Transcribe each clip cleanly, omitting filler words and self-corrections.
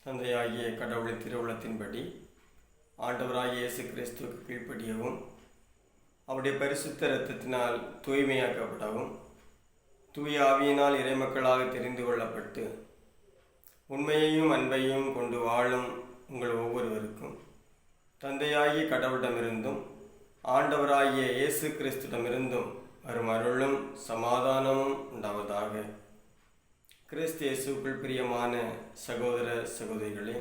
தந்தையாகிய கடவுளின் திருவுளத்தின்படி ஆண்டவராகிய இயேசு கிறிஸ்துவுக்கு கீழ்ப்படியவும் அவருடைய பரிசுத்த இரத்தத்தினால் தூய்மையாக்கப்படவும் தூய ஆவியினால் இறைமக்களாக தெரிந்து கொள்ளப்பட்டு உண்மையையும் அன்பையும் கொண்டு வாழும் உங்கள் ஒவ்வொருவருக்கும் தந்தையாகிய கடவுளிடமிருந்தும் ஆண்டவராகிய இயேசு கிறிஸ்துவிடமிருந்தும் வரும் அருளும் சமாதானமும் உண்டாவதாக. கிறிஸ்து இயேசுக்குள் பிரியமான சகோதர சகோதரிகளே,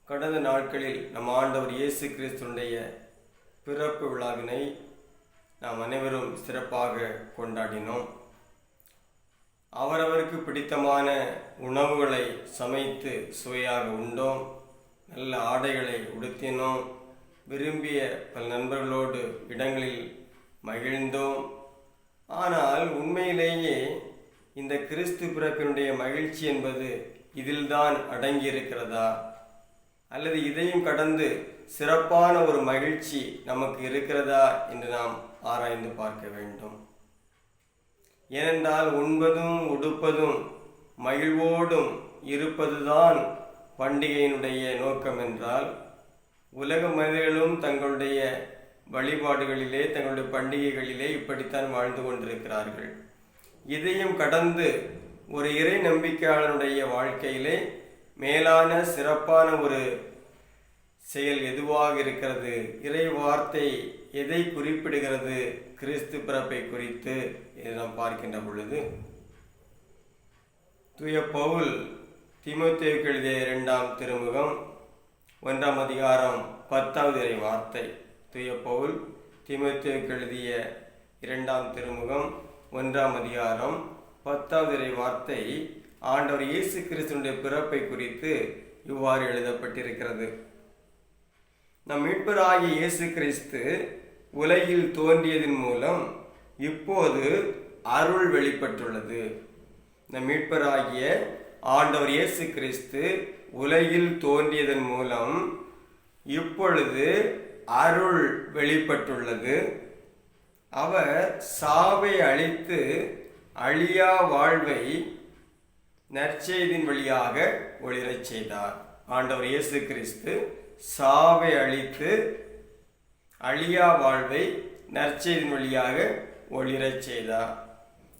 கடந்த நாட்களில் நம் ஆண்டவர் இயேசு கிறிஸ்துடைய பிறப்பு விழாவினை நாம் அனைவரும் சிறப்பாக கொண்டாடினோம். அவரவருக்கு பிடித்தமான உணவுகளை சமைத்து சுவையாக உண்டோம், நல்ல ஆடைகளை உடுத்தினோம், விரும்பிய பல நண்பர்களோடு இடங்களில் மகிழ்ந்தோம். ஆனால் உண்மையிலேயே இந்த கிறிஸ்து பிறப்பினுடைய மகிழ்ச்சி என்பது இதில்தான் அடங்கியிருக்கிறதா, அல்லது இதையும் கடந்து சிறப்பான ஒரு மகிழ்ச்சி நமக்கு இருக்கிறதா என்று நாம் ஆராய்ந்து பார்க்க வேண்டும். ஏனென்றால் உண்பதும் உடுப்பதும் மகிழ்வோடும் இருப்பதுதான் பண்டிகையினுடைய நோக்கம் என்றால், உலக மனிதர்களும் தங்களுடைய வழிபாடுகளிலே தங்களுடைய பண்டிகைகளிலே இப்படித்தான் வாழ்ந்து கொண்டிருக்கிறார்கள். இதையும் கடந்து ஒரு இறை நம்பிக்கையாளனுடைய வாழ்க்கையிலே மேலான சிறப்பான ஒரு செயல் எதுவாக இருக்கிறது, இறை வார்த்தை எதை குறிப்பிடுகிறது கிறிஸ்து பிறப்பை குறித்து என்று நாம் பார்க்கின்ற பொழுது, தூய பவுல் தீமோத்தேயுவுக்கு எழுதிய 2ஆம் திருமுகம் 1ஆம் அதிகாரம் 10வது இறை வார்த்தை. தூய பவுல் தீமோத்தேயுவுக்கு எழுதிய 2ஆம் திருமுகம் 1ஆம் அதிகாரம் 10வது இறை வார்த்தை ஆண்டவர் இயேசு கிறிஸ்துவினுடைய பிறப்பை குறித்து இவ்வாறு எழுதப்பட்டிருக்கிறது. நம் மீட்பராகிய இயேசு கிறிஸ்து உலகில் தோன்றியதன் மூலம் இப்போது அருள் வெளிப்பட்டுள்ளது. நம் மீட்பராகிய ஆண்டவர் இயேசு கிறிஸ்து உலகில் தோன்றியதன் மூலம் இப்பொழுது அருள் வெளிப்பட்டுள்ளது. அவர் சாவை அழித்து அழியா வாழ்வை நற்செய்தியின் வழியாக ஒளிரச் செய்தார். ஆண்டவர் இயேசு கிறிஸ்து சாவை அழித்து அழியா வாழ்வை நற்செய்தியின் வழியாக ஒளிரச் செய்தார்.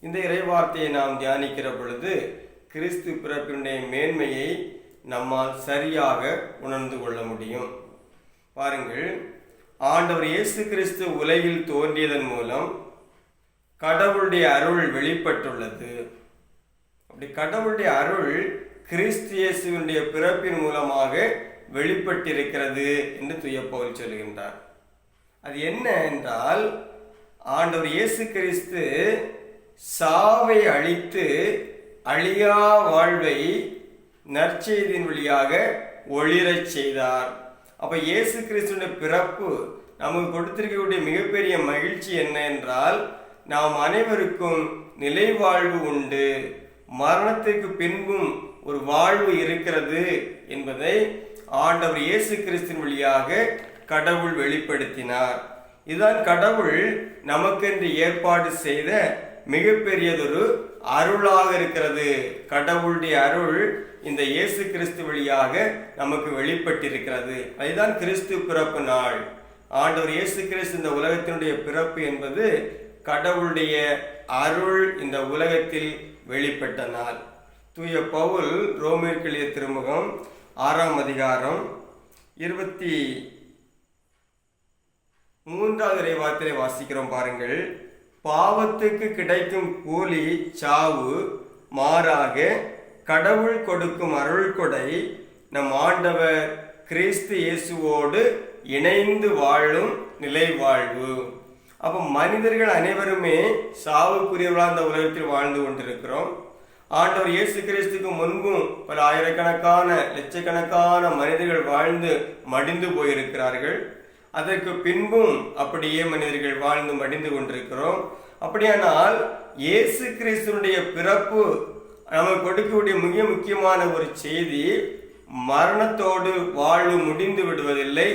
இந்த இறைவார்த்தையை நாம் தியானிக்கிற பொழுது கிறிஸ்து பிறப்பினுடைய மேன்மையை நம்மால் சரியாக உணர்ந்து கொள்ள முடியும். பாருங்கள், ஆண்டவர் இயேசு கிறிஸ்து உலகில் தோன்றியதன் மூலம் கடவுளுடைய அருள் வெளிப்பட்டுள்ளது. அப்படி கடவுளுடைய அருள் கிறிஸ்து இயேசுவினுடைய பிறப்பின் மூலமாக வெளிப்பட்டிருக்கிறது என்று தூய பவுல் சொல்கின்றார். அது என்ன என்றால், ஆண்டவர் இயேசு கிறிஸ்து சாவை அழித்து அழியா வாழ்வை நற்செய்தியின் வழியாக ஒளிரச் செய்தார். அப்ப இயேசு கிறிஸ்துவினுடைய பிறப்பு நமக்கு கொடுத்திருக்கக்கூடிய மிகப்பெரிய மகிழ்ச்சி என்ன என்றால், நாம் அனைவருக்கும் நிலை வாழ்வு உண்டு, மரணத்திற்கு பின்பும் ஒரு வாழ்வு இருக்கிறது என்பதை ஆண்டவர் இயேசு கிறிஸ்துவின் வழியாக கடவுள் வெளிப்படுத்தினார். இதுதான் கடவுள் நமக்கென்று ஏற்பாடு செய்த மிகப்பெரியதொரு அருளாக இருக்கிறது. கடவுளுடைய அருள் இந்த இயேசு கிறிஸ்து வழியாக நமக்கு வெளிப்பட்டிருக்கிறது. அதுதான் கிறிஸ்து பிறப்பு நாள். ஆண்டவர் இயேசு கிறிஸ்து இந்த உலகத்தினுடைய பிறப்பு என்பது கடவுளுடைய அருள் இந்த உலகத்தில் வெளிப்பட்ட நாள். தூய பவுல் ரோமேற்கு எழுதிய திருமுகம் 6ஆம் அதிகாரம் 23வது இறை வார்த்தையை வாசிக்கிறோம். பாருங்கள், பாவத்துக்கு கிடைக்கும் கூலி சாவு, மாறாக கடவுள் கொடுக்கும் அருள் கொடை நம் ஆண்டவர் கிறிஸ்து இயேசுவோடு இணைந்து வாழும் நிலை வாழ்வு. அப்போ மனிதர்கள் அனைவருமே சாவுக்குரியவர்களாக இந்த உலகத்தில் வாழ்ந்து கொண்டிருக்கிறோம். ஆண்டவர் இயேசு கிறிஸ்துக்கு முன்பும் பல ஆயிரக்கணக்கான லட்சக்கணக்கான மனிதர்கள் வாழ்ந்து மடிந்து போயிருக்கிறார்கள். அதற்கு பின்பும் அப்படியே மனிதர்கள் வாழ்ந்து மடிந்து கொண்டிருக்கிறோம். அப்படியானால் இயேசு கிறிஸ்துனுடைய பிறப்பு நமக்கு கொடுக்கக்கூடிய மிக முக்கியமான ஒரு செய்தி, மரணத்தோடு வாழ்வு முடிந்து விடுவதில்லை,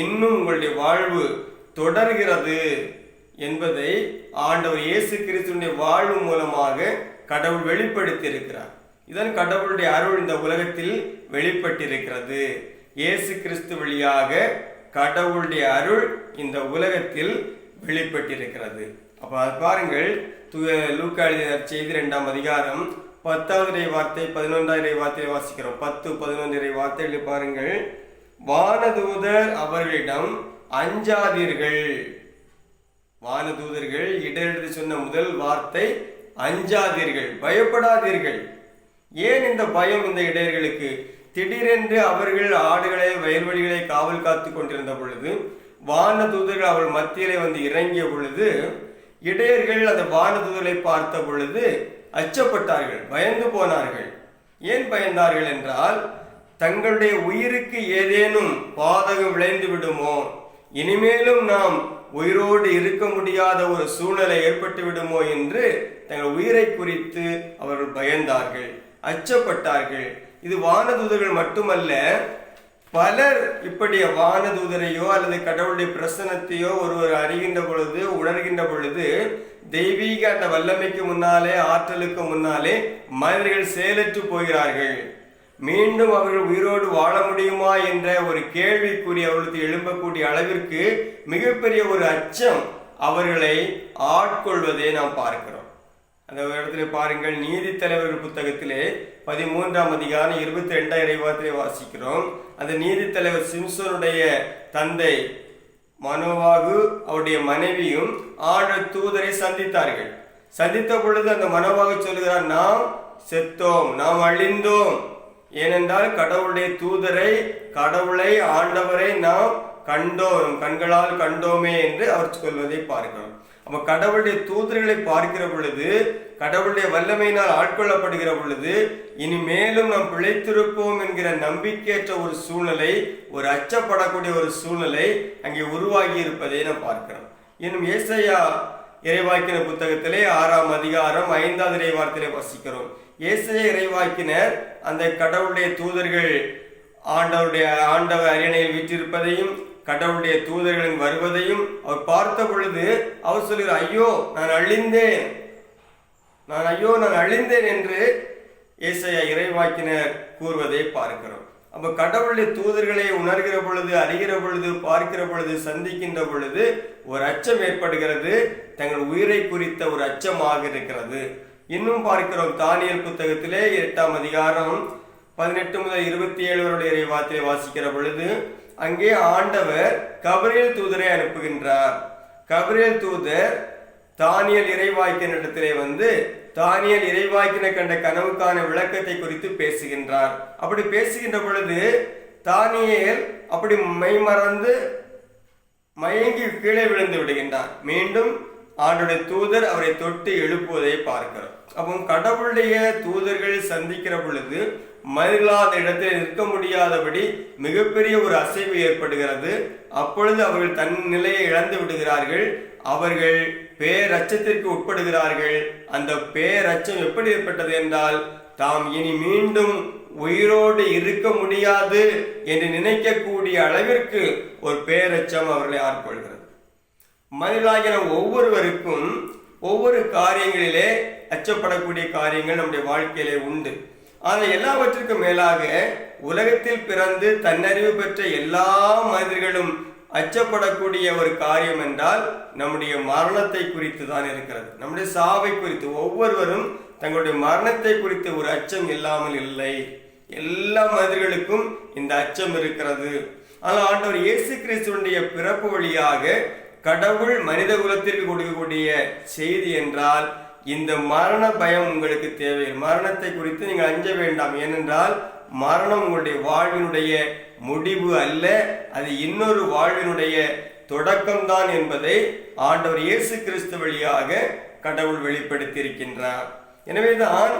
இன்னும் உங்களுடைய வாழ்வு தொடர்கிறது என்பதை ஆண்டவர் இயேசு கிறிஸ்துவினுடைய வாழ்வு மூலமாக கடவுள் வெளிப்படுத்தி இருக்கிறார். இதன் கடவுளுடைய அருள் இந்த உலகத்தில் வெளிப்பட்டிருக்கிறது. இயேசு கிறிஸ்து வழியாக கடவுளுடைய அருள் இந்த உலகத்தில் வெளிப்பட்டிருக்கிறது. அப்ப பாருங்கள், லூக்கா எழுதிய செய்தி 2ஆம் அதிகாரம் 10வது வார்த்தை 11வது வார்த்தையை வாசிக்கிறோம். 10-11 வார்த்தைகளை பாருங்கள். வானதூதர் அவர்களிடம் அஞ்சாதீர்கள். வானதூதர்கள் இடரெடுத்து சொன்ன முதல் வார்த்தை அஞ்சாதீர்கள், பயப்படாதீர்கள். ஏன் இந்த பயம் இந்த இடையர்களுக்கு? திடீரென்று அவர்கள் ஆடுகளை வயல்வெளிகளை காவல் காத்து கொண்டிருந்த பொழுது வானதூதர்கள் அவர்கள் மத்தியிலே வந்து இறங்கிய பொழுது இடையர்கள் அந்த வானதூதர்களை பார்த்த பொழுது அச்சப்பட்டார்கள், பயந்து போனார்கள். ஏன் பயந்தார்கள் என்றால், தங்களுடைய உயிருக்கு ஏதேனும் பாதகம் விளைந்து விடுமோ, இனிமேலும் நாம் உயிரோடு இருக்க முடியாத ஒரு சூழ்நிலை ஏற்பட்டு விடுமோ என்று தங்கள் உயிரை குறித்து அவர்கள் பயந்தார்கள், அச்சப்பட்டார்கள். இது வானதூதர்கள் மட்டுமல்ல, பலர் இப்படி வானதூதரையோ அல்லது கடவுளுடைய பிரசன்னத்தையோ ஒருவர் அறிகின்ற பொழுது, உணர்கின்ற பொழுது, தெய்வீக அந்த வல்லமைக்கு முன்னாலே, ஆற்றலுக்கு முன்னாலே மனிதர்கள் செயலற்று போகிறார்கள். மீண்டும் அவர்கள் உயிரோடு வாழ முடியுமா என்ற ஒரு கேள்விக்குறி அவர்களுக்கு எழும்பக்கூடிய அளவிற்கு மிகப்பெரிய ஒரு அச்சம் அவர்களை ஆட்கொள்வதை நாம் பார்க்கிறோம். அந்த இடத்துல பாருங்கள், நீதித்தலைவர்கள் புத்தகத்திலே 13ஆம் அதிகாரம் 22 வார்த்தையை வாசிக்கிறோம். அந்த நீதித்தலைவர் சிம்சோனுடைய தந்தை மனோவாகு அவருடைய மனைவியும் ஆண்டவர் தூதரை சந்தித்தார்கள். சந்தித்த பொழுது அந்த மனோவாகு சொல்கிறார், நாம் செத்தோம், நாம் அழிந்தோம். ஏனென்றால் கடவுளுடைய தூதரை, கடவுளை, ஆண்டவரை நாம் கண்டோம், கண்களால் கண்டோமே என்று அவர் சொல்வதை பார்க்கிறோம். அப்ப கடவுளுடைய தூதர்களை பார்க்கிற பொழுது, கடவுளுடைய வல்லமையினால் ஆட்கொள்ளப்படுகிற பொழுது, இனி மேலும் நாம் பிழைத்திருப்போம் என்கிற நம்பிக்கையற்ற ஒரு சூழ்நிலை, ஒரு அச்சப்படக்கூடிய ஒரு சூழ்நிலை அங்கே உருவாகி இருப்பதை நாம் பார்க்கிறோம். இன்னும் ஏசாயா இறைவாக்கின புத்தகத்திலே 6ஆம் அதிகாரம் 5வது வார்த்தையிலே வாசிக்கிறோம். ஏசாயா இறைவாக்கினர் அந்த கடவுளுடைய தூதர்கள் ஆண்டவர் அரியணையில் வீற்றிருப்பதையும் கடவுளுடைய தூதர்களின் வருவதையும் அவர் பார்த்த பொழுது அவர் சொல்கிறார், ஐயோ நான் அழிந்தேன் என்று ஏசாயா இறைவாக்கினர் கூறுவதை பார்க்கிறோம். அப்ப கடவுளுடைய தூதர்களை உணர்கிற பொழுது, அறிகிற பொழுது, பார்க்கிற பொழுது, சந்திக்கின்ற பொழுது ஒரு அச்சம் ஏற்படுகிறது. தங்கள் உயிரை குறித்த ஒரு அச்சமாக இருக்கிறது. இன்னும் பார்க்கிறோம், தானியேல் புத்தகத்திலே 8ஆம் அதிகாரம் 18 முதல் 27 இறைவார்த்தையை வாசிக்கிற பொழுது அங்கே ஆண்டவர் கபிரியேல் தூதரை அனுப்புகின்றார். கபிரியேல் தூதர் தானியேல் இறைவாக்கின இடத்திலே வந்து தானியேல் இறைவாக்கின கண்ட கனவுக்கான விளக்கத்தை குறித்து பேசுகின்றார். அப்படி பேசுகின்ற பொழுது தானியேல் அப்படி மெய்மறந்து மயங்கி கீழே விழுந்து விடுகின்றார். மீண்டும் ஆண்டவருடைய தூதர் அவரை தொட்டு எழுப்புவதை பார்க்கிறோம். அப்போ கடவுளுடைய தூதர்கள் சந்திக்கிற பொழுது மனிதர்களாத இடத்தில் நிற்க முடியாதபடி மிகப்பெரிய ஒரு அசைவு ஏற்படுகிறது. அப்பொழுது அவர்கள் தன் நிலையை இழந்து விடுகிறார்கள். அவர்கள் பேரச்சத்திற்கு உட்படுகிறார்கள். அந்த பேரச்சம் எப்படி ஏற்பட்டது என்றால், தாம் இனி மீண்டும் உயிரோடு இருக்க முடியாது என்று நினைக்கக்கூடிய அளவிற்கு ஒரு பேரச்சம் அவர்களை ஆட்கொள்கிறது. மனிதர்களாகிய ஒவ்வொருவருக்கும் ஒவ்வொரு காரியங்களிலே அச்சப்படக்கூடிய காரியங்கள் நம்முடைய வாழ்க்கையிலே உண்டு. ஆனால் எல்லாவற்றிற்கும் மேலாக உலகத்தில் பிறந்து தன்னறிவு பெற்ற எல்லா மனிதர்களும் அச்சப்படக்கூடிய ஒரு காரியம் என்றால் நம்முடைய மரணத்தை குறித்து தான் இருக்கிறது. நம்முடைய சாவை குறித்து ஒவ்வொருவரும் தங்களுடைய மரணத்தை குறித்து ஒரு அச்சம் இல்லாமல் இல்லை. எல்லா மனிதர்களுக்கும் இந்த அச்சம் இருக்கிறது. ஆனால் ஆண்டவர் இயேசு கிறிஸ்துவினுடைய பிறப்பு வழியாக கடவுள் மனித குலத்திற்கு கொடுக்கக்கூடிய செய்தி என்றால், இந்த மரண பயம் உங்களுக்கு தேவை. மரணத்தை குறித்து நீங்கள் அஞ்ச வேண்டாம். ஏனென்றால் மரணம் உங்களுடைய வாழ்வினுடைய முடிவு அல்ல, அது இன்னொரு வாழ்வினுடைய தொடக்கம்தான் என்பதை ஆண்டவர் இயேசு கிறிஸ்து வழியாக கடவுள் வெளிப்படுத்தி இருக்கின்றார். எனவேதான்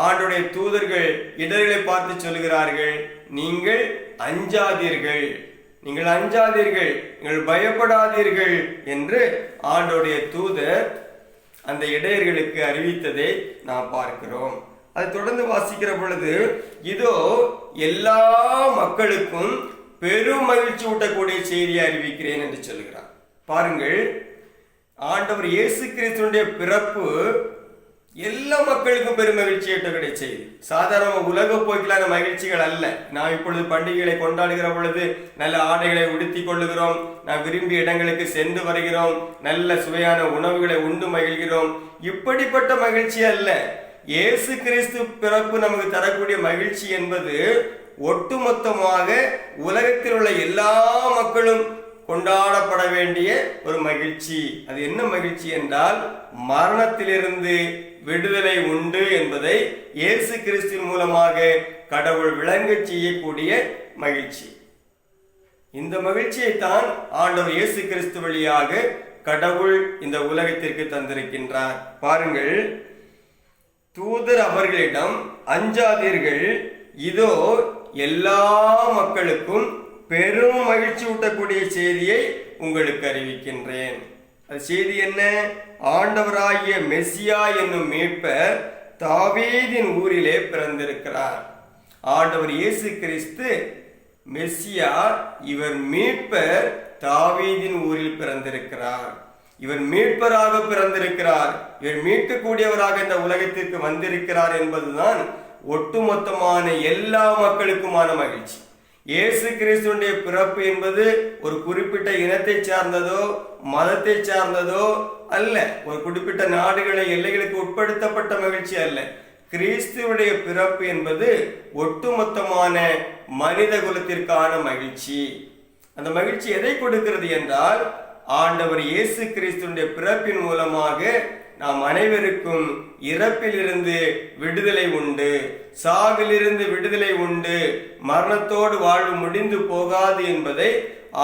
ஆண்டவருடைய தூதர்கள் இடர்களை பார்த்து சொல்கிறார்கள், நீங்கள் அஞ்சாதீர்கள், நீங்கள் அஞ்சாதீர்கள், நீங்கள் பயப்படாதீர்கள் என்று ஆண்டவருடைய தூதர் அந்த இடையர்களுக்கு அறிவித்ததை நாம் பார்க்கிறோம். அதை தொடர்ந்து வாசிக்கிற பொழுது, இதோ எல்லா மக்களுக்கும் பெரும் மகிழ்ச்சி ஊட்டக்கூடிய செய்தியை அறிவிக்கிறேன் என்று சொல்கிறார். பாருங்கள், ஆண்டவர் இயேசு கிறிஸ்துவினுடைய பிறப்பு எல்லா மக்களுக்கும் பெரும் மகிழ்ச்சி ஏற்றக்கூடிய செய்தி. சாதாரண உலக போக்கிலான மகிழ்ச்சிகள் அல்ல. நாம் இப்பொழுது பண்டிகைகளை கொண்டாடுகிற பொழுது நல்ல ஆடைகளை உடுத்தி கொள்ளுகிறோம், நாம் விரும்பிய இடங்களுக்கு சென்று வருகிறோம், நல்ல சுவையான உணவுகளை உண்டு மகிழ்கிறோம். இப்படிப்பட்ட மகிழ்ச்சி அல்ல. இயேசு கிறிஸ்து பிறப்பு நமக்கு தரக்கூடிய மகிழ்ச்சி என்பது ஒட்டுமொத்தமாக உலகத்தில் உள்ள எல்லா மக்களும் கொண்டாடப்பட வேண்டிய ஒரு மகிழ்ச்சி. அது என்ன மகிழ்ச்சி என்றால், மரணத்திலிருந்து விடுதலை உண்டு என்பதை இயேசு கிறிஸ்துவின் மூலமாக கடவுள் விளங்க செய்யக்கூடிய மகிழ்ச்சி. இந்த மகிழ்ச்சியை தான் ஆண்டவர் இயேசு கிறிஸ்து வழியாக கடவுள் இந்த உலகத்திற்கு தந்திருக்கின்றார். பாருங்கள், தூதர் அவர்களிடம் அஞ்சாதீர்கள், இதோ எல்லா மக்களுக்கும் பெரும் மகிழ்ச்சி ஊட்டக்கூடிய செய்தியை உங்களுக்கு அறிவிக்கின்றேன். அது செய்தி என்ன? ஆண்டவராகிய மெசியா என்னும் மீட்பர் தாவீதின் ஊரிலே பிறந்திருக்கிறார். ஆண்டவர் இயேசு கிறிஸ்து மெசியா, இவர் மீட்பர் தாவீதின் ஊரில் பிறந்திருக்கிறார். இவர் மீட்பராக பிறந்திருக்கிறார். இவர் மீட்கக்கூடியவராக இந்த உலகத்திற்கு வந்திருக்கிறார் என்பதுதான் ஒட்டுமொத்தமான எல்லா மக்களுக்குமான மகிழ்ச்சி. இயேசு கிறிஸ்துடைய பிறப்பு என்பது ஒரு குறிப்பிட்ட இனத்தை சார்ந்ததோ மதத்தை சார்ந்ததோ அல்ல. ஒரு குறிப்பிட்ட நாடுகளை எல்லைகளுக்கு உட்படுத்தப்பட்ட மகிழ்ச்சி அல்ல. கிறிஸ்துவுடைய பிறப்பு என்பது ஒட்டுமொத்தமான மனித குலத்திற்கான மகிழ்ச்சி. அந்த மகிழ்ச்சி எதை கொடுக்கிறது என்றால், ஆண்டவர் இயேசு கிறிஸ்துடைய பிறப்பின் மூலமாக நாம் அனைவருக்கும் இறப்பிலிருந்து விடுதலை உண்டு, சாவிலிருந்து விடுதலை உண்டு, மரணத்தோடு வாழ்வு முடிந்து போகாது என்பதை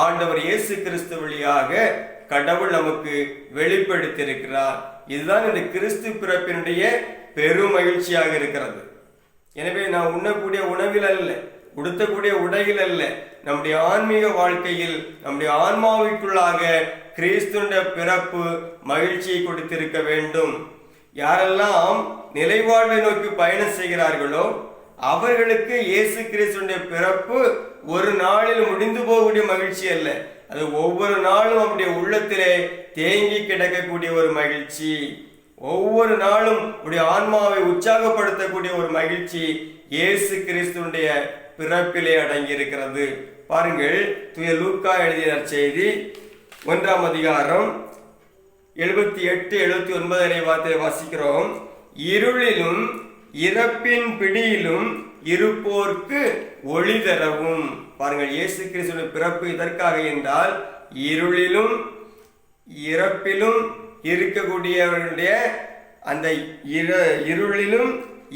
ஆண்டவர் இயேசு கிறிஸ்து வழியாக கடவுள் நமக்கு வெளிப்படுத்தியிருக்கிறார். இதுதான் இந்த கிறிஸ்து பிறப்பினுடைய பெரும் மகிழ்ச்சியாக இருக்கிறது. எனவே நாம் உண்ணக்கூடிய உணவில் அல்ல, உடுத்தக்கூடிய உடையில் அல்ல, நம்முடைய ஆன்மீக வாழ்க்கையில் நம்முடைய ஆன்மாவிற்குள்ளாக கிறிஸ்துவின் பிறப்பு மகிழ்ச்சியை கொடுத்திருக்க வேண்டும். யாரெல்லாம் நிலைவாழ்வை நோக்கி பயணம் செய்கிறார்களோ அவர்களுக்கு இயேசு கிறிஸ்துவின் பிறப்பு ஒரு நாளில் முடிந்து போகக்கூடிய மகிழ்ச்சி அல்ல. அது ஒவ்வொரு நாளும் நம்முடைய உள்ளத்திலே தேங்கி கிடக்கக்கூடிய ஒரு மகிழ்ச்சி. ஒவ்வொரு நாளும் உடைய ஆன்மாவை உற்சாகப்படுத்தக்கூடிய ஒரு மகிழ்ச்சி இயேசு கிறிஸ்துவினுடைய பிறப்பிலே அடங்கி இருக்கிறது. பாருங்கள், தூய லூக்கா எழுதிய செய்தி 1ஆம் அதிகாரம் 78-79 வார்த்தையை வாசிக்கிறோம். இருளிலும் இறப்பின் பிடியிலும் இருப்போர்க்கு ஒளி தரவும். பாருங்கள், இயேசு கிறிஸ்துவின் பிறப்பு இதற்காக என்றால், இருளிலும் இறப்பிலும் இருக்கக்கூடியவர்களுடைய அந்த இருளிலும்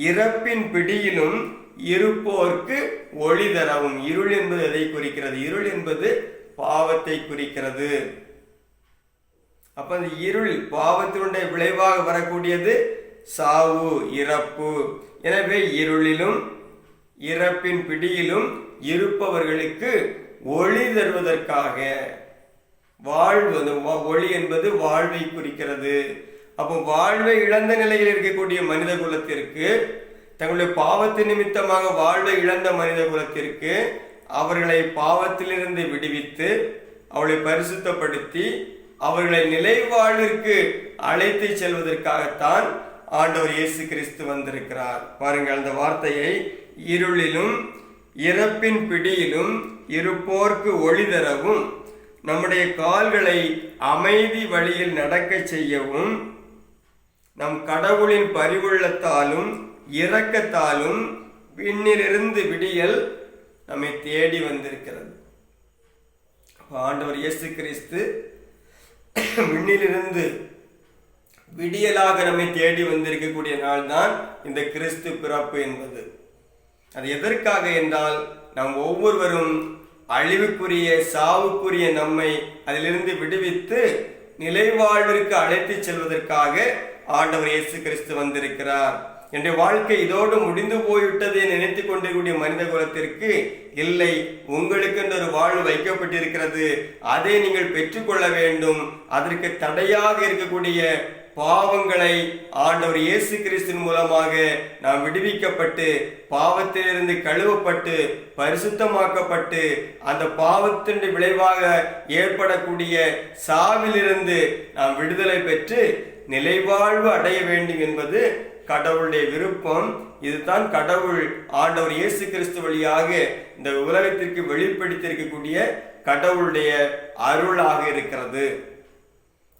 இறப்பின் பிடியிலும் இருப்போர்க்கு ஒளி தரவும். இருள் என்பது எதை குறிக்கிறது? இருள் என்பது பாவத்தை குறிக்கிறது. அப்ப அந்த இருள் பாவத்தினுடைய விளைவாக வரக்கூடியது சாவு, இறப்பு. எனவே இருளிலும் இறப்பின் பிடியிலும் இருப்பவர்களுக்கு ஒளி தருவதற்காக வாழ்வு. ஒளி என்பது வாழ்வை குறிக்கிறது. அப்போ வாழ்வை இழந்த நிலையில் இருக்கக்கூடிய மனித குலத்திற்கு, தங்களுடைய பாவத்தின் நிமித்தமாக வாழ்வை இழந்த மனித குலத்திற்கு அவர்களை பாவத்திலிருந்து விடுவித்து அவளை பரிசுத்தப்படுத்தி அவர்களை நிலை வாழ்விற்கு அழைத்து செல்வதற்காகத்தான் ஆண்டவர் இயேசு கிறிஸ்து வந்திருக்கிறார். பாருங்கள் அந்த வார்த்தையை, இருளிலும் இறப்பின் பிடியிலும் இருப்போர்க்கு ஒளி தரவும், நம்முடைய கால்களை அமைதி வழியில் நடக்க செய்யவும், நம் கடவுளின் பரிவுள்ளத்தாலும் இரக்கத்தாலும் விண்ணிலிருந்து விடியல் நம்மை தேடி வந்திருக்கிறது. ஆண்டவர் இயேசு கிறிஸ்து விண்ணிலிருந்து விடியலாக நம்மை தேடி வந்திருக்கக்கூடிய நாள் தான் இந்த கிறிஸ்து பிறப்பு என்பது. அது எதற்காக என்றால், நாம் ஒவ்வொருவரும் அழிவுக்குரிய சாவுக்குரிய நம்மை அதிலிருந்து விடுவித்து நிலைவாழ்விற்கு அழைத்து செல்வதற்காக ஆண்டவர் இயேசு கிறிஸ்து வந்திருக்கிறார். என்னுடைய வாழ்க்கை இதோடு முடிந்து போய்விட்டதை நினைத்து கொண்டிருக்கூடிய மனித குலத்திற்கு, இல்லை, உங்களுக்கு என்ற ஒரு வாழ்வு வைக்கப்பட்டிருக்கிறது, அதை நீங்கள் பெற்றுக்கொள்ள வேண்டும். அதற்கு தடையாக இருக்கக்கூடிய பாவங்களை ஆண்டவர் இயேசு கிறிஸ்துவின் மூலமாக நாம் விடுவிக்கப்பட்டு பாவத்திலிருந்து கழுவப்பட்டு பரிசுத்தமாக்கப்பட்டு அந்த பாவத்தின் விளைவாக ஏற்படக்கூடிய சாவிலிருந்து நாம் விடுதலை பெற்று நிலைவாழ்வு அடைய வேண்டும் என்பது கடவுளுடைய விருப்பம். இதுதான் கடவுள் ஆண்டவர் இயேசு கிறிஸ்து வழியாக இந்த உலகத்திற்கு வெளிப்படுத்தியிருக்கக்கூடிய கடவுளுடைய அருளாக இருக்கிறது.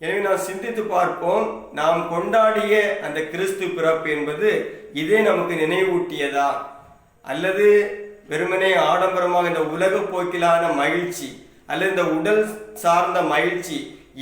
எனவே நாம் சிந்தித்து பார்ப்போம், நாம் கொண்டாடிய அந்த கிறிஸ்து பிறப்பு என்பது இதே நமக்கு நினைவூட்டியதா, அல்லது வெறுமனே ஆடம்பரமாக இந்த உலக போக்கிலான மகிழ்ச்சி அல்லது இந்த உடல் சார்ந்த மகிழ்ச்சி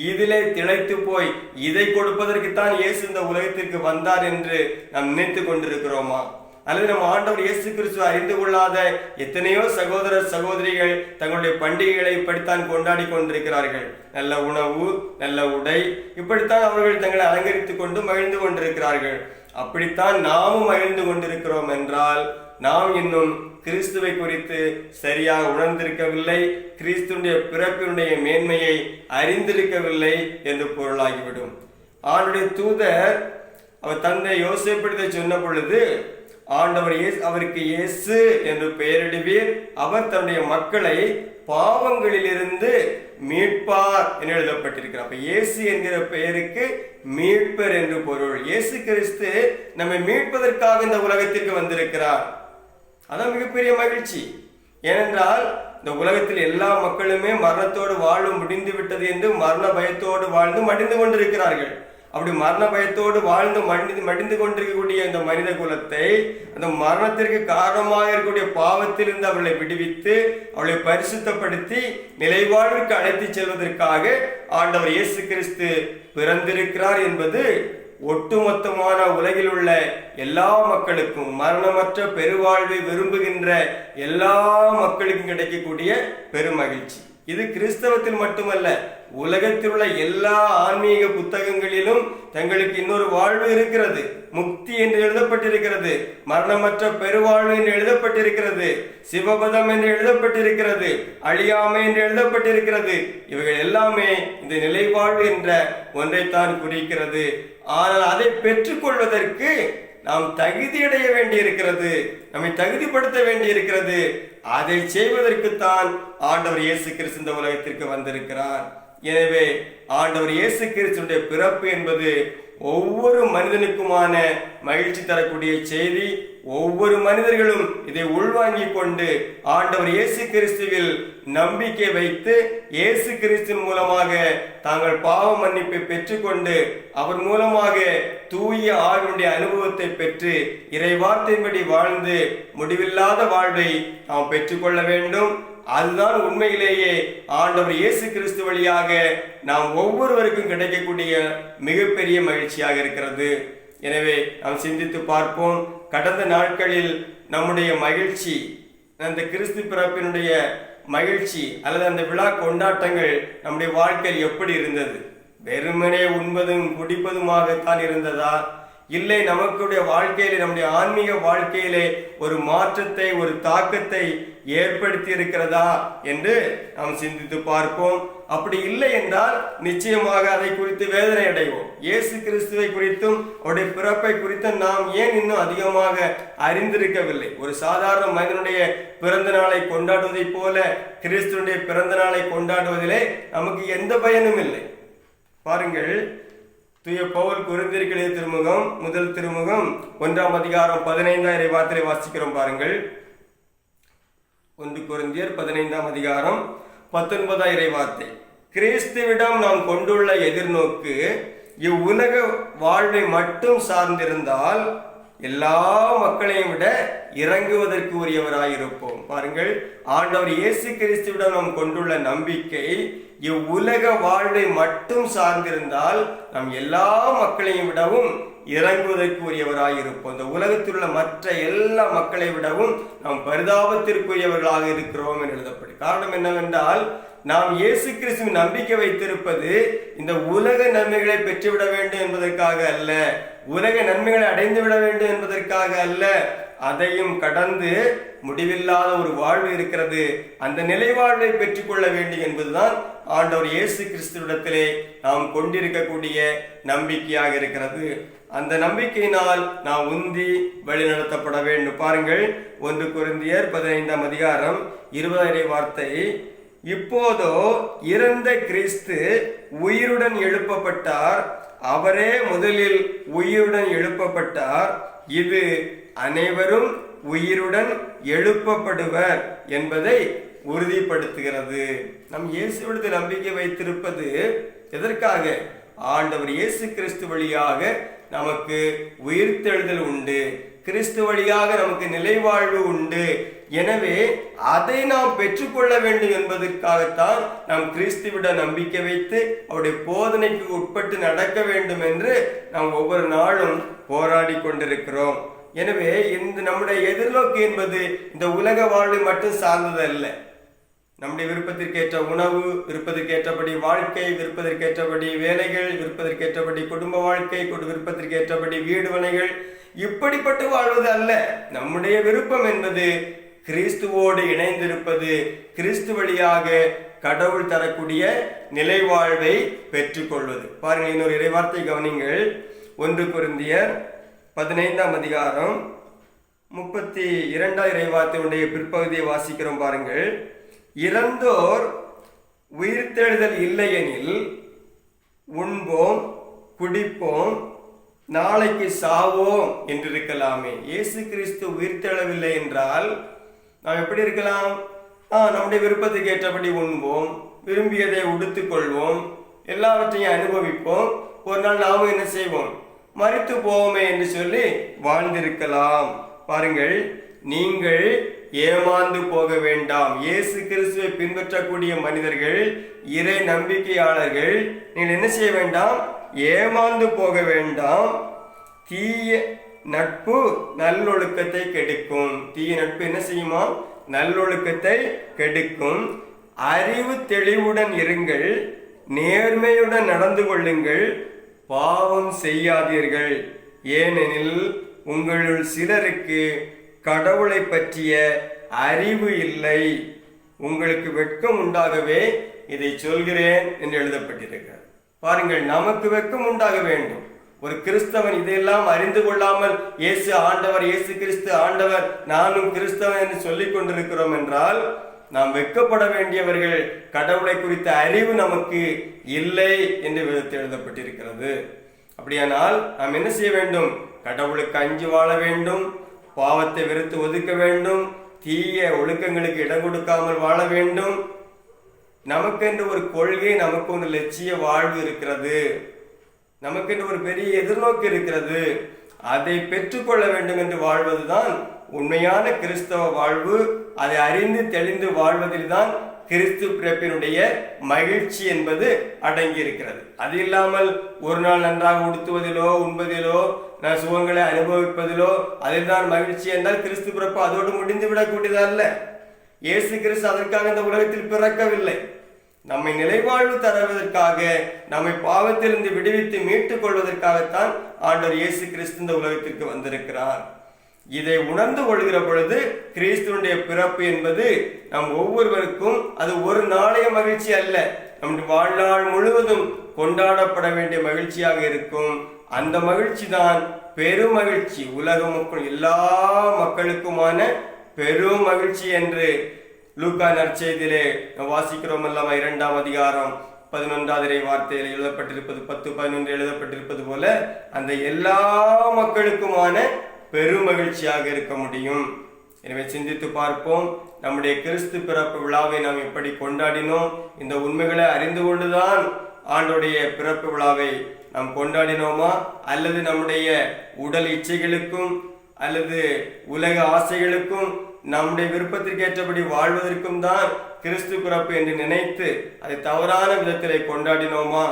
இதிலே திளைத்து போய் இதை கொடுப்பதற்குத்தான் இயேசு இந்த உலகத்திற்கு வந்தார் என்று நாம் நினைத்து கொண்டிருக்கிறோமா? அல்லது நம் ஆண்டவர் இயேசு கிறிஸ்து அறிந்து கொள்ளாத எத்தனையோ சகோதர சகோதரிகள் தங்களுடைய பண்டிகைகளை இப்படித்தான் கொண்டாடி கொண்டிருக்கிறார்கள். நல்ல உணவு, நல்ல உடை, இப்படித்தான் அவர்கள் தங்களை அலங்கரித்துக் கொண்டு மகிழ்ந்து கொண்டிருக்கிறார்கள். அப்படித்தான் நாமும் மகிழ்ந்து கொண்டிருக்கிறோம் என்றால் நாம் இன்னும் கிறிஸ்துவை குறித்து சரியாக உணர்ந்திருக்கவில்லை, கிறிஸ்துடைய பிறப்பினுடைய மேன்மையை அறிந்திருக்கவில்லை என்று பொருளாகிவிடும். ஆண்டுடைய தூதர் அவர் தந்தை யோசேப்பிடத்தை சொன்ன பொழுது ஆண்டவர் அவருக்கு இயேசு என்று பெயரிடுவீர், அவர் தன்னுடைய மக்களை பாவங்களிலிருந்து மீட்பார் என்று எழுதப்பட்டிருக்கிறார். அப்ப இயேசு என்கிற பெயருக்கு மீட்பர் என்று பொருள். இயேசு கிறிஸ்து நம்மை மீட்பதற்காக இந்த உலகத்திற்கு வந்திருக்கிறார். அதான் மிகப்பெரிய மகிழ்ச்சி. ஏனென்றால் இந்த உலகத்தில் எல்லா மக்களுமே மரணத்தோடு வாழ முடிந்து விட்டது என்று மரண பயத்தோடு வாழ்ந்து மடிந்து கொண்டிருக்கிறார்கள். அப்படி மரண பயத்தோடு வாழ்ந்து மடிந்து கொண்டிருக்கக்கூடிய இந்த மனித குலத்தை அந்த மரணத்திற்கு காரணமாக இருக்கக்கூடிய பாவத்திலிருந்து அவளை விடுவித்து அவளை பரிசுத்தப்படுத்தி நிலைவாழ்வுக்கு அழைத்து செல்வதற்காக ஆண்டவர் இயேசு கிறிஸ்து பிறந்திருக்கிறார் என்பது ஒட்டுமொத்தமான உலகில் உள்ள எல்லா மக்களுக்கும், மரணமற்ற பெருவாழ்வை விரும்புகின்ற எல்லா மக்களுக்கும் கிடைக்கக்கூடிய பெருமகிழ்ச்சி. இது கிறிஸ்தவத்தில் மட்டுமல்ல, உலகத்தில் உள்ள எல்லா ஆன்மீக புத்தகங்களிலும் தங்களுக்கு இன்னொரு வாழ்வு இருக்கிறது. முக்தி என்று எழுதப்பட்டிருக்கிறது, மரணமற்ற பெருவாழ்வு என்று எழுதப்பட்டிருக்கிறது, சிவபதம் என்று எழுதப்பட்டிருக்கிறது, அழியாமை என்று எழுதப்பட்டிருக்கிறது. இவைகள் எல்லாமே இந்த நிலைவாழ்வு என்ற ஒன்றைத்தான் குறிக்கிறது. ஆனால் அதை பெற்றுக்கொள்வதற்கு நாம் தகுதியடைய வேண்டியிருக்கிறது, நம்மை தகுதிப்படுத்த வேண்டியிருக்கிறது. அதை செய்வதற்குத்தான் ஆண்டவர் இயேசு கிறிஸ்து இந்த உலகத்திற்கு வந்திருக்கிறார். எனவே ஆண்டவர் இயேசு கிறிஸ்துடைய பிறப்பு என்பது ஒவ்வொரு மனிதனுக்குமான மகிழ்ச்சி தரக்கூடிய செய்தி. ஒவ்வொரு மனிதர்களும் இதை உள்வாங்கிக் கொண்டு ஆண்டவர் இயேசு கிறிஸ்துவில் நம்பிக்கை வைத்து இயேசு கிறிஸ்துவின் மூலமாக தாங்கள் பாவ மன்னிப்பை பெற்றுக்கொண்டு அவர் மூலமாக தூய ஆவியுடைய அனுபவத்தை பெற்று இறை வார்த்தையின்படி வாழ்ந்து முடிவில்லாத வாழ்வை நாம் பெற்றுக்கொள்ள வேண்டும். அதுதான் உண்மையிலேயே ஆண்டவர் இயேசு கிறிஸ்து வழியாக நாம் ஒவ்வொருவருக்கும் கிடைக்கக்கூடிய மிகப்பெரிய மகிழ்ச்சியாக இருக்கிறது. எனவே நாம் சிந்தித்து பார்ப்போம், கடந்த நாட்களில் நம்முடைய மகிழ்ச்சி, அந்த கிறிஸ்து பிறப்பினுடைய மகிழ்ச்சி அல்லது அந்த விழா கொண்டாட்டங்கள் நம்முடைய வாழ்க்கையில் எப்படி இருந்தது? வெறுமனே உண்பதும் குடிப்பதுமாகத்தான் இருந்ததா? இல்லை, நமக்குடைய வாழ்க்கையிலே, நம்முடைய ஆன்மீக வாழ்க்கையிலே ஒரு மாற்றத்தை, ஒரு தாக்கத்தை ஏற்படுத்தி இருக்கிறதா என்று நாம் சிந்தித்து பார்ப்போம். அப்படி இல்லை என்றால் நிச்சயமாக அதை குறித்து வேதனை அடைவோம். இயேசு கிறிஸ்துவை குறித்தும் அவருடைய பிறப்பை குறித்தும் நாம் ஏன் இன்னும் அதிகமாக அறிந்திருக்கவில்லை? ஒரு சாதாரண மனிதனுடைய பிறந்த நாளை கொண்டாடுவதை போல கிறிஸ்துடைய பிறந்த நாளை கொண்டாடுவதிலே நமக்கு எந்த பயனும் இல்லை. பாருங்கள், தூய பவுல் கொரிந்தியருக்கு எழுதிய திருமுகம், முதல் திருமுகம் 1ஆம் அதிகாரம் 15ஆம் வார்த்தையை வாசிக்கிறோம். பாருங்கள், 1 கொரிந்தியர் 15ஆம் அதிகாரம் 19ஆம் வார்த்தை. கிறிஸ்துவிடம் நாம் கொண்டுள்ள எதிர்நோக்கு இவ்வுலக வாழ்வை மட்டும் சார்ந்திருந்தால் எல்லா மக்களையும் விட இறங்குவதற்கு உரியவராயிருப்போம். பாருங்கள், ஆண்டவர் இயேசு கிறிஸ்துவிடம் நாம் கொண்டுள்ள நம்பிக்கை இவ்வுலக வாழ்வை மட்டும் சார்ந்திருந்தால் நாம் எல்லா மக்களையும் விடவும் இறங்குவதற்கு உரியவராயிருப்போம். இந்த உலகத்தில் உள்ள மற்ற எல்லா மக்களை விடவும் நாம் பரிதாபத்திற்குரியவர்களாக இருக்கிறோம் என்று எழுதப்படும். காரணம் என்னவென்றால், நாம் இயேசு கிறிஸ்துவின் நம்பிக்கை வைத்திருப்பது இந்த உலக நன்மைகளை பெற்றுவிட வேண்டும் என்பதற்காக அல்ல, உலக நன்மைகளை அடைந்து விட வேண்டும் என்பதற்காக அல்ல. அதையும் கடந்து முடிவில்லாத ஒரு வாழ்வு இருக்கிறது. அந்த நிலை வாழ்வை பெற்றுக்கொள்ள வேண்டும் என்பதுதான் ஆண்டவர் இயேசு கிறிஸ்துவிடத்திலே நாம் கொண்டிருக்கக்கூடிய நம்பிக்கையாக இருக்கிறது. அந்த நம்பிக்கையினால் நாம் உந்தி வழிநடத்தப்பட வேண்டும். பாருங்கள், 1 கொரிந்தியர் 15ஆம் அதிகாரம் 20ஆம் வார்த்தை. இப்போதோ இறந்த கிறிஸ்து உயிருடன் எழுப்பப்பட்டார், அவரே முதலில் உயிருடன் எழுப்பப்பட்டார். இது அனைவரும் உயிருடன் எழுப்பப்படுவர் என்பதை உறுதிப்படுத்துகிறது. நம் இயேசுவிடத்தில் நம்பிக்கை வைத்திருப்பது எதற்காக? ஆண்டவர் இயேசு கிறிஸ்து வழியாக நமக்கு உயிர்த்தெழுதல் உண்டு, கிறிஸ்து வழியாக நமக்கு நிலைவாழ்வு உண்டு. எனவே அதை நாம் பெற்றுக்கொள்ள வேண்டும் என்பதற்காகத்தான் நாம் கிறிஸ்துவிட நம்பிக்கை வைத்து அவருடைய போதனைக்கு உட்பட்டு நடக்க வேண்டும் என்று நாம் ஒவ்வொரு நாளும் போராடி கொண்டிருக்கிறோம். எனவே இந்த நம்முடைய எதிர்நோக்கு என்பது இந்த உலக வாழ்வை மட்டும் சார்ந்ததல்ல. நம்முடைய விருப்பத்திற்கேற்ற உணவு, விருப்பத்திற்கேற்றபடி வாழ்க்கை, விருப்பத்திற்கேற்றபடி வேலைகள், விருப்பத்திற்கேற்றபடி குடும்ப வாழ்க்கை, விருப்பத்திற்கேற்றபடி வீடு மனைகள், இப்படிப்பட்டு வாழ்வது அல்ல. நம்முடைய விருப்பம் என்பது கிறிஸ்துவோடு இணைந்திருப்பது, கிறிஸ்து வழியாக கடவுள் தரக்கூடிய நிலை வாழ்வை பெற்றுக்கொள்வது. பாருங்கள், இன்னொரு இறைவார்த்தை கவனிங்கள். 1 கொரிந்தியர் 15ஆம் அதிகாரம் 32 இறைவார்த்தையுடைய பிற்பகுதியை வாசிக்கிறோம். பாருங்கள். இறந்தோர் உயிர்த்தெழுதல் இல்லையெனில் உண்போம், குடிப்போம், நாளைக்கு சாவோம் என்றிருக்கலாமே. இயேசு கிறிஸ்து உயிர்த்தெழவில்லை என்றால் நாம் எப்படி இருக்கலாம்? நம்முடைய விருப்பத்துக்கு ஏற்றபடி உண்போம், விரும்பியதை உடுத்துக் கொள்வோம், எல்லாவற்றையும் அனுபவிப்போம். ஒரு நாள் நாமும் என்ன செய்வோம்? மரித்து போவோமே என்று சொல்லி வாழ்ந்திருக்கலாம். பாருங்கள், நீங்கள் ஏமாந்து போக வேண்டாம். இயேசு கிறிஸ்துவை பின்பற்றக்கூடிய மனிதர்கள், இறை நம்பிக்கையாளர்கள், நீங்கள் என்ன செய்ய வேண்டாம்? ஏமாந்து போக வேண்டாம். தீய நட்பு நல்லொழுக்கத்தை கெடுக்கும். தீய நட்பு என்ன செய்யுமா? நல்லொழுக்கத்தை கெடுக்கும். அறிவு தெளிவுடன் இருங்கள், நேர்மையுடன் நடந்து கொள்ளுங்கள், பாவம் செய்யாதீர்கள். ஏனெனில் உங்களுள் சிலருக்கு கடவுளை பற்றிய அறிவு இல்லை. உங்களுக்கு வெட்கம் உண்டாகவே இதை சொல்கிறேன் என்று எழுதப்பட்டிருக்கிறது. பாருங்கள், நமக்கு வெட்கம் உண்டாக வேண்டும். ஒரு கிறிஸ்தவன் இதையெல்லாம் அறிந்து கொள்ளாமல் இயேசு ஆண்டவர், இயேசு கிறிஸ்து ஆண்டவர், நானும் கிறிஸ்தவன் என்று சொல்லிக் கொண்டிருக்கிறோம் என்றால் நாம் வெட்கப்பட வேண்டியவர்கள். கடவுளை குறித்த அறிவு நமக்கு இல்லை என்று விதத்தில் எழுதப்பட்டிருக்கிறது. அப்படியானால் நாம் என்ன செய்ய வேண்டும்? கடவுளுக்கு அஞ்சி வாழ வேண்டும், பாவத்தை வெறுத்து ஒதுக்க வேண்டும், தீய ஒழுக்கங்களுக்கு இடம் கொடுக்காமல் வாழ வேண்டும். நமக்கென்று ஒரு கொள்கை, நமக்கு ஒரு லட்சிய வாழ்வு இருக்கிறது, நமக்கென்று ஒரு பெரிய எதிர்நோக்கு இருக்கிறது. அதை பெற்றுக்கொள்ள வேண்டும் என்று வாழ்வதுதான் உண்மையான கிறிஸ்தவ வாழ்வு. அதை அறிந்து தெளிந்து வாழ்வதில் தான் கிறிஸ்து பிறப்பினுடைய மகிழ்ச்சி என்பது அடங்கி இருக்கிறது. அது இல்லாமல் ஒரு நாள் நன்றாக உடுத்துவதிலோ உண்பதிலோ சுகங்களை அனுபவிப்பதிலோ அதில் தான் மகிழ்ச்சி என்றால் கிறிஸ்து பிறப்பு அதோடு முடிந்து விடக்கூடியதல்ல. இயேசு கிறிஸ்து அதற்காக இந்த உலகத்தில் பிறக்கவில்லை. நம்மை நிலைவாழ்வு தருவதற்காக, நம்மை பாவத்திலிருந்து விடுவித்து மீட்டுக் கொள்வதற்காகத்தான் ஆண்டவர் இயேசு கிறிஸ்து இந்த உலகத்திற்கு வந்திருக்கிறார். இதை உணர்ந்து கொள்கிற பொழுது கிறிஸ்துவனுடைய பிறப்பு என்பது நம் ஒவ்வொருவருக்கும் அது ஒரு நாளைய மகிழ்ச்சி அல்ல, நம்முடைய வாழ்நாள் முழுவதும் கொண்டாடப்பட வேண்டிய மகிழ்ச்சியாக இருக்கும். அந்த மகிழ்ச்சி தான் பெரும் மகிழ்ச்சி, உலக மக்கள் எல்லா மக்களுக்குமான பெரும் மகிழ்ச்சி என்று லூக்கா நற்செய்தியிலே வாசிக்கிறோம் அல்லவா? 2ஆம் அதிகாரம் 11வது வார்த்தையில் எழுதப்பட்டிருப்பது, 10-11 எழுதப்பட்டிருப்பது போல அந்த எல்லா மக்களுக்குமான பெரும் மகிழ்ச்சியாக இருக்க முடியும். எனவே சிந்தித்து பார்ப்போம், நம்முடைய கிறிஸ்து பிறப்பு விழாவை நாம் எப்படி கொண்டாடினோம்? இந்த உண்மைகளை அறிந்து கொண்டுதான் ஆண்டோடைய பிறப்பு விழாவை நாம் கொண்டாடினோமா? அல்லது நம்முடைய உடல் இச்சைகளுக்கும் அல்லது உலக ஆசைகளுக்கும் நம்முடைய விருப்பத்திற்கு ஏற்றபடி வாழ்வதற்கும் தான் கிறிஸ்து பிறப்பு என்று நினைத்து அதை தவறான விதத்திலே கொண்டாடினோமா?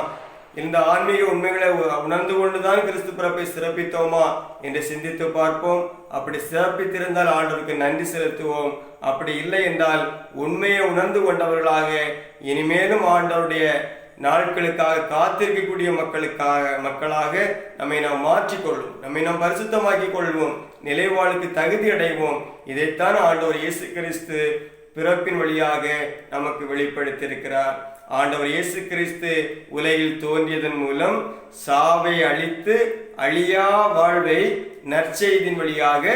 இந்த ஆன்மீக உண்மைகளை உணர்ந்து கொண்டுதான் கிறிஸ்து பிறப்பை சிறப்பித்தோமா என்று சிந்தித்து பார்ப்போம். அப்படி சிறப்பித்திருந்தால் ஆண்டவருக்கு நன்றி செலுத்துவோம். அப்படி இல்லை என்றால் உண்மையை உணர்ந்து கொண்டவர்களாக இனிமேலும் ஆண்டவருடைய நாட்களுக்காக காத்திருக்கக்கூடிய மக்களாக நம்மை நாம் மாற்றிக்கொள்வோம், நம்மை நாம் பரிசுத்தமாக்கிக் கொள்வோம், நிலைவாழ்வுக்கு தகுதி அடைவோம். இதைத்தான் ஆண்டவர் இயேசு கிறிஸ்து பிறப்பின் வழியாக நமக்கு வெளிப்படுத்தியிருக்கிறார். ஆண்டவர் இயேசு கிறிஸ்து உலகில் தோன்றியதன் மூலம் சாவை அழித்து அழியா வாழ்வை நற்செய்தியின் வழியாக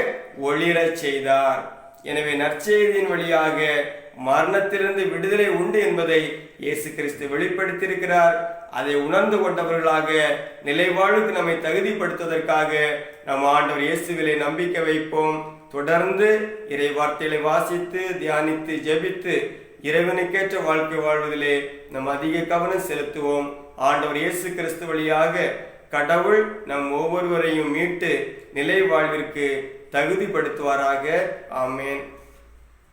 ஒளிரச் செய்தார். எனவே நற்செய்தியின் வழியாக மரணத்திலிருந்து விடுதலை உண்டு என்பதை இயேசு கிறிஸ்து வெளிப்படுத்தியிருக்கிறார். அதை உணர்ந்து கொண்டவர்களாக நிலைவாழ்வுக்கு நம்மை தகுதிப்படுத்துவதற்காக நம் ஆண்டவர் இயேசுவிலே நம்பிக்கை வைப்போம். தொடர்ந்து இறை வார்த்தைகளை வாசித்து தியானித்து ஜெபித்து இறைவனுக்கேற்ற வாழ்க்கை வாழ்வதிலே நம் அதிக கவனம் செலுத்துவோம். ஆண்டவர் இயேசு கிறிஸ்து வழியாக கடவுள் நம் ஒவ்வொருவரையும் மீட்டு நிலை வாழ்விற்கு தகுதிப்படுத்துவாராக. ஆமேன்.